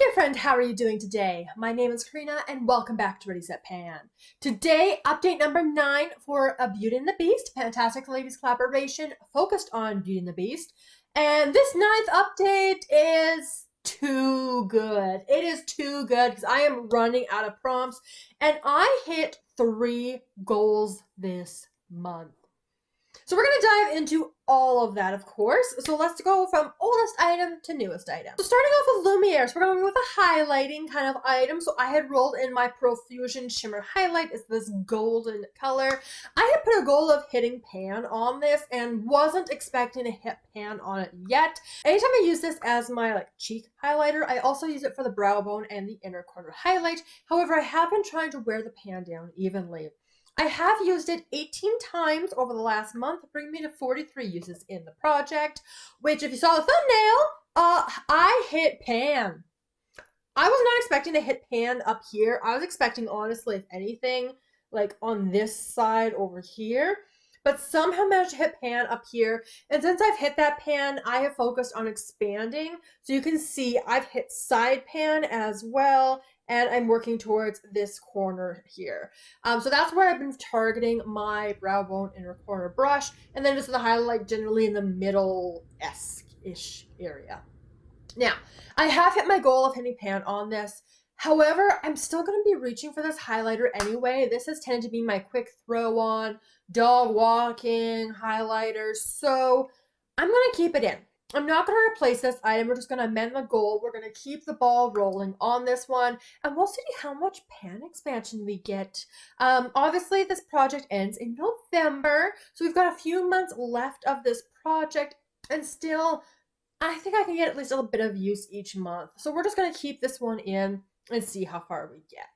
dear friend, how are you doing today? My name is Karina and welcome back to Ready Set Pan. Today, update number 9 for a Beauty and the Beast, Fantastic Ladies collaboration focused on Beauty and the Beast. And this 9th update is too good. It is too good because I am running out of prompts and I hit 3 goals this month. So we're going to dive into all of that, of course. So let's go from oldest item to newest item. So starting off with Lumiere, so we're going with a highlighting kind of item. So I had rolled in my Profusion Shimmer highlight. It's this golden color. I had put a goal of hitting pan on this and wasn't expecting to hit pan on it yet. Anytime I use this as my cheek highlighter, I also use it for the brow bone and the inner corner highlight. However, I have been trying to wear the pan down evenly. I have used it 18 times over the last month, bringing me to 43 uses in the project, which if you saw the thumbnail, I hit pan. I was not expecting to hit pan up here. I was expecting, honestly, if anything, like on this side over here, but somehow managed to hit pan up here. And since I've hit that pan, I have focused on expanding. So you can see I've hit side pan as well. And I'm working towards this corner here. So that's where I've been targeting my brow bone inner corner brush. And then just the highlight generally in the middle-esque-ish area. Now, I have hit my goal of hitting pan on this. However, I'm still going to be reaching for this highlighter anyway. This has tended to be my quick throw on, dog walking highlighter. So I'm going to keep it in. I'm not going to replace this item. We're just going to amend the goal. We're going to keep the ball rolling on this one, and we'll see how much pan expansion we get. Obviously, this project ends in November, so we've got a few months left of this project, and still, I think I can get at least a little bit of use each month. So we're just going to keep this one in and see how far we get.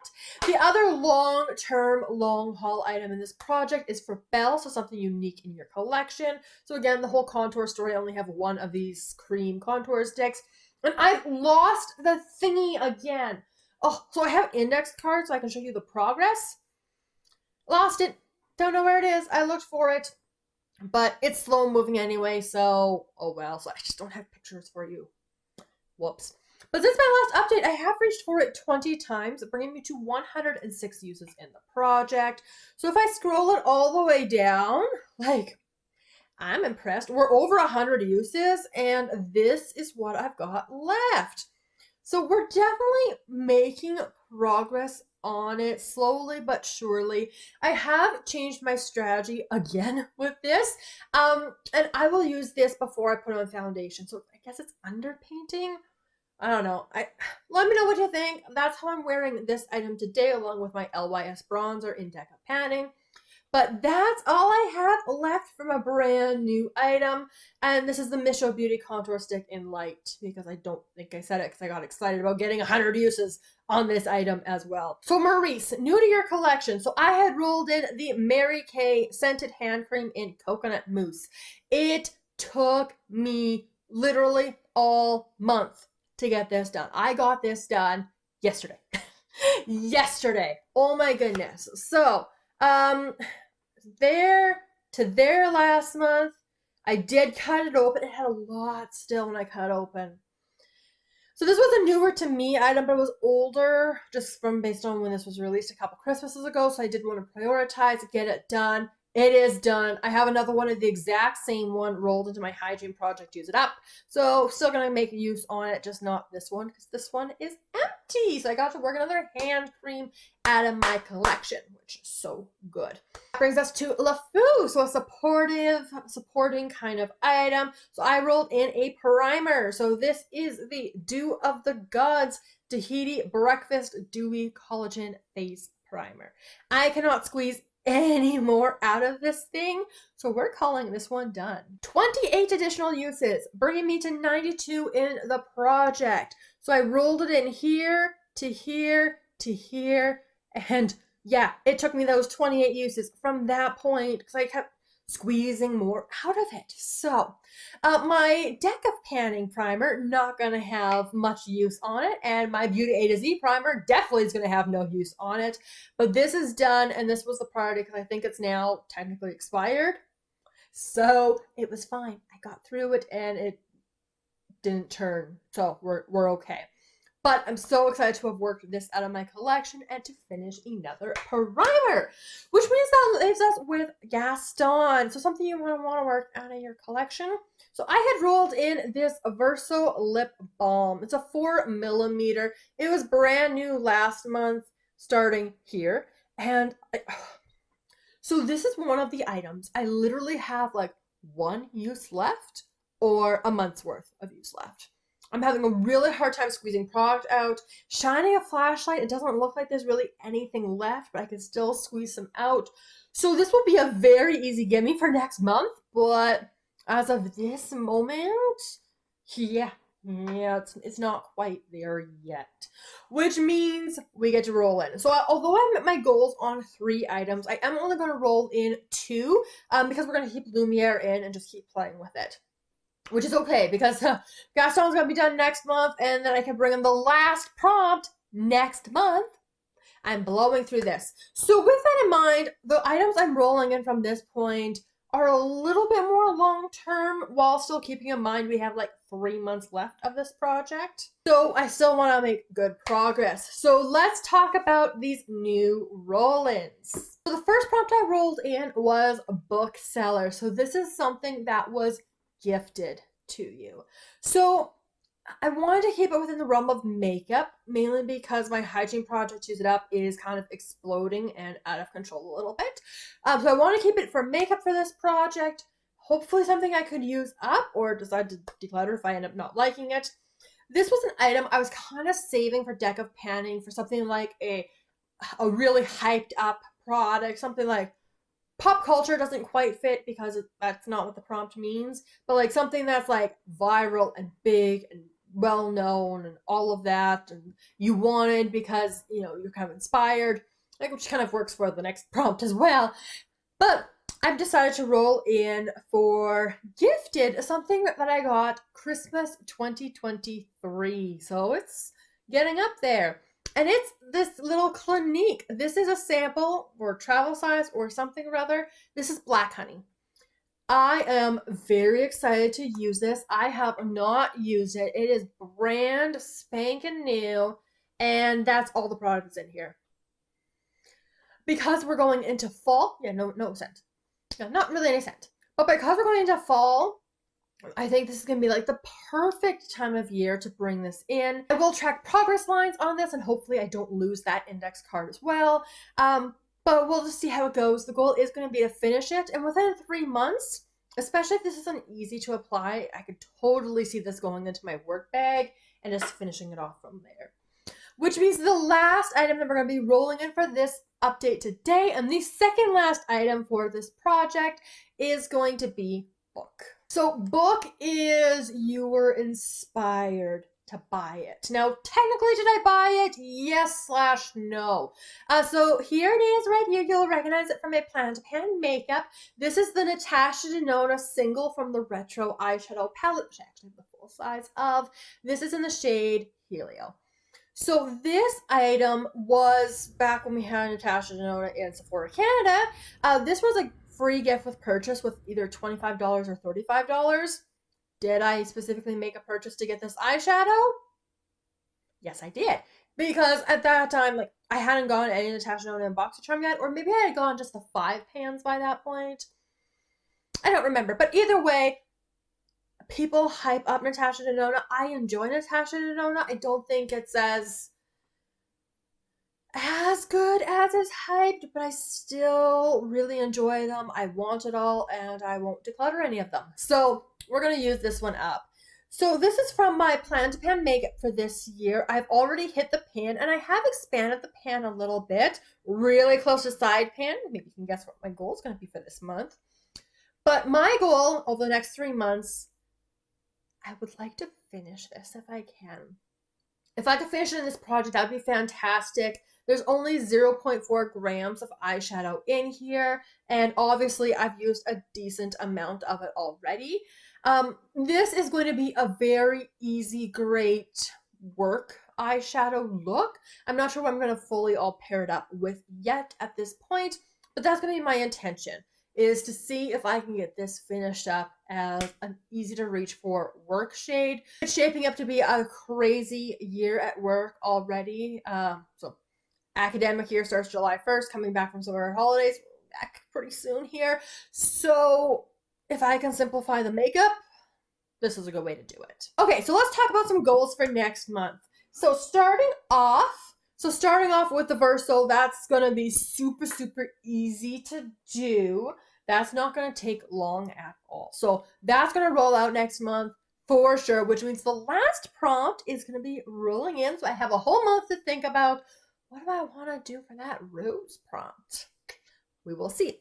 The other long-term, long-haul item in this project is for Belle, so something unique in your collection. So again, the whole contour story, I only have one of these cream contour sticks, and I've lost the thingy again. Oh, so I have index cards so I can show you the progress. Lost it. Don't know where it is. I looked for it, but it's slow moving anyway, so oh well. So I just don't have pictures for you. Whoops. But since my last update, I have reached for it 20 times, bringing me to 106 uses in the project. So if I scroll it all the way down, I'm impressed. We're over 100 uses, and this is what I've got left. So we're definitely making progress on it, slowly but surely. I have changed my strategy again with this, and I will use this before I put on foundation. So I guess it's underpainting. I don't know. Let me know what you think. That's how I'm wearing this item today, along with my LYS bronzer in Deca Panning. But that's all I have left from a brand new item. And this is the Mischo Beauty Contour Stick in Light, because I don't think I said it because I got excited about getting 100 uses on this item as well. So Maurice, new to your collection. So I had rolled in the Mary Kay Scented Hand Cream in Coconut Mousse. It took me literally all month to get this done. I got this done yesterday. Yesterday. Oh my goodness. So, there to there last month, I did cut it open. It had a lot still when I cut it open. So this was a newer to me item, but it was older, just from based on when this was released a couple Christmases ago. So I did want to prioritize, get it done. It is done. I have another one of the exact same one rolled into my hygiene project, use it up. So still going to make use on it, just not this one, because this one is empty. So I got to work another hand cream out of my collection, which is so good. That brings us to Lefou, so a supporting kind of item. So I rolled in a primer. So this is the Dew of the Gods Tahiti Breakfast Dewy Collagen Face Primer. I cannot squeeze any more out of this thing, so we're calling this one done. 28 additional uses, bringing me to 92 in the project. So I rolled it in here to here to here, and yeah, it took me those 28 uses from that point because I kept squeezing more out of it. So my Deca Panning primer, not going to have much use on it, and my Beauty A to Z primer definitely is going to have no use on it, but this is done, and this was the priority because I think it's now technically expired, so it was fine. I got through it and it didn't turn, so we're okay. But I'm so excited to have worked this out of my collection and to finish another primer, which means that leaves us with Gaston. So something you want to work out of your collection. So I had rolled in this Verso lip balm. It's a 4mm. It was brand new last month, starting here. And so this is one of the items I literally have like one use left or a month's worth of use left. I'm having a really hard time squeezing product out. Shining a flashlight, it doesn't look like there's really anything left, but I can still squeeze some out. So this will be a very easy gimme for next month, but as of this moment, yeah, it's not quite there yet. Which means we get to roll in. So although I met my goals on 3 items, I am only going to roll in 2 because we're going to keep Lumiere in and just keep playing with it. Which is okay, because Gaston's going to be done next month, and then I can bring him the last prompt next month. I'm blowing through this. So with that in mind, the items I'm rolling in from this point are a little bit more long-term, while still keeping in mind we have like 3 months left of this project. So I still want to make good progress. So let's talk about these new roll-ins. So the first prompt I rolled in was Bookseller. So this is something that was gifted to you. So I wanted to keep it within the realm of makeup, mainly because my hygiene project Use It Up is kind of exploding and out of control a little bit. So I want to keep it for makeup for this project. Hopefully something I could use up or decide to declutter if I end up not liking it. This was an item I was kind of saving for deck of panning for something like a really hyped up product, something like pop culture doesn't quite fit because that's not what the prompt means, but like something that's like viral and big and well known and all of that, and you wanted because you're kind of inspired, like, which kind of works for the next prompt as well. But I've decided to roll in for gifted, something that I got Christmas 2023, so it's getting up there. And it's this little Clinique. This is a sample or travel size or something rather. This is black honey. I am very excited to use this. I have not used it. It is brand spanking new, and that's all the product is in here. Because we're going into fall, no scent. No, not really any scent. But because we're going into fall, I think this is going to be like the perfect time of year to bring this in. I will track progress lines on this, and hopefully I don't lose that index card as well. But we'll just see how it goes. The goal is going to be to finish it, and within 3 months, especially if this isn't easy to apply, I could totally see this going into my work bag and just finishing it off from there. Which means the last item that we're going to be rolling in for this update today, and the second last item for this project, is going to be book. So book is you were inspired to buy it. Now, technically, did I buy it? Yes/no. So here it is right here. You'll recognize it from my Plan to Pan makeup. This is the Natasha Denona single from the Retro eyeshadow palette, which I actually have the full size of. This is in the shade Helio. So this item was back when we had Natasha Denona in Sephora Canada. This was a free gift with purchase with either $25 or $35. Did I specifically make a purchase to get this eyeshadow? Yes, I did. Because at that time, like, I hadn't gone any Natasha Denona in BoxyCharm yet, or maybe I had gone just the 5 pans by that point. I don't remember. But either way, people hype up Natasha Denona. I enjoy Natasha Denona. I don't think it's as good as it's hyped, but I still really enjoy them. I want it all, and I won't declutter any of them. So we're going to use this one up. So this is from my Plan to Pan makeup for this year. I've already hit the pan, and I have expanded the pan a little bit, really close to side pan. Maybe you can guess what my goal is going to be for this month. But my goal over the next 3 months, I would like to finish this if I can. If I could finish it in this project, that would be fantastic. There's only 0.4 grams of eyeshadow in here, and obviously I've used a decent amount of it already. This is going to be a very easy, great work eyeshadow look. I'm not sure what I'm going to fully all pair it up with yet at this point, but that's going to be my intention, is to see if I can get this finished up as an easy to reach for work shade. It's shaping up to be a crazy year at work already. So academic year starts July 1st, coming back from summer holidays, back pretty soon here. So if I can simplify the makeup, this is a good way to do it. Okay, so let's talk about some goals for next month. So starting off with the Verso, that's gonna be super, super easy to do. That's not gonna take long at all. So that's gonna roll out next month for sure, which means the last prompt is gonna be rolling in. So I have a whole month to think about what do I wanna do for that rose prompt. We will see.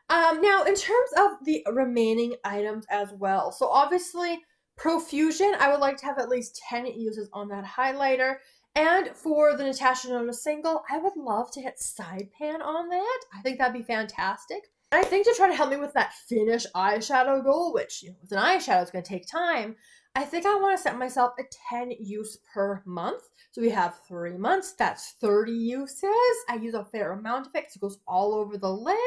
Now, in terms of the remaining items as well, so obviously, Profusion, I would like to have at least 10 uses on that highlighter. And for the Natasha Denona single, I would love to hit side pan on that. I think that'd be fantastic. And I think to try to help me with that finish eyeshadow goal, which, with an eyeshadow is going to take time, I think I want to set myself a 10 use per month. So we have 3 months, that's 30 uses. I use a fair amount of it because it goes all over the lid.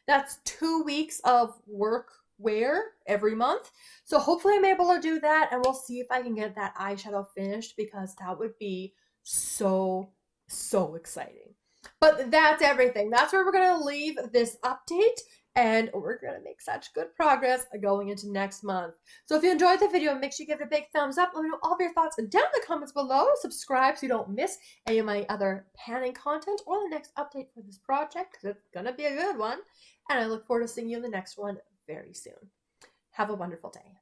That's 2 weeks of work wear every month. So hopefully I'm able to do that, and we'll see if I can get that eyeshadow finished because that would be so, so exciting. But that's everything. That's where we're going to leave this update, and we're going to make such good progress going into next month. So if you enjoyed the video, make sure you give it a big thumbs up. Let me know all of your thoughts down in the comments below. Subscribe so you don't miss any of my other panning content or the next update for this project because it's going to be a good one. And I look forward to seeing you in the next one very soon. Have a wonderful day.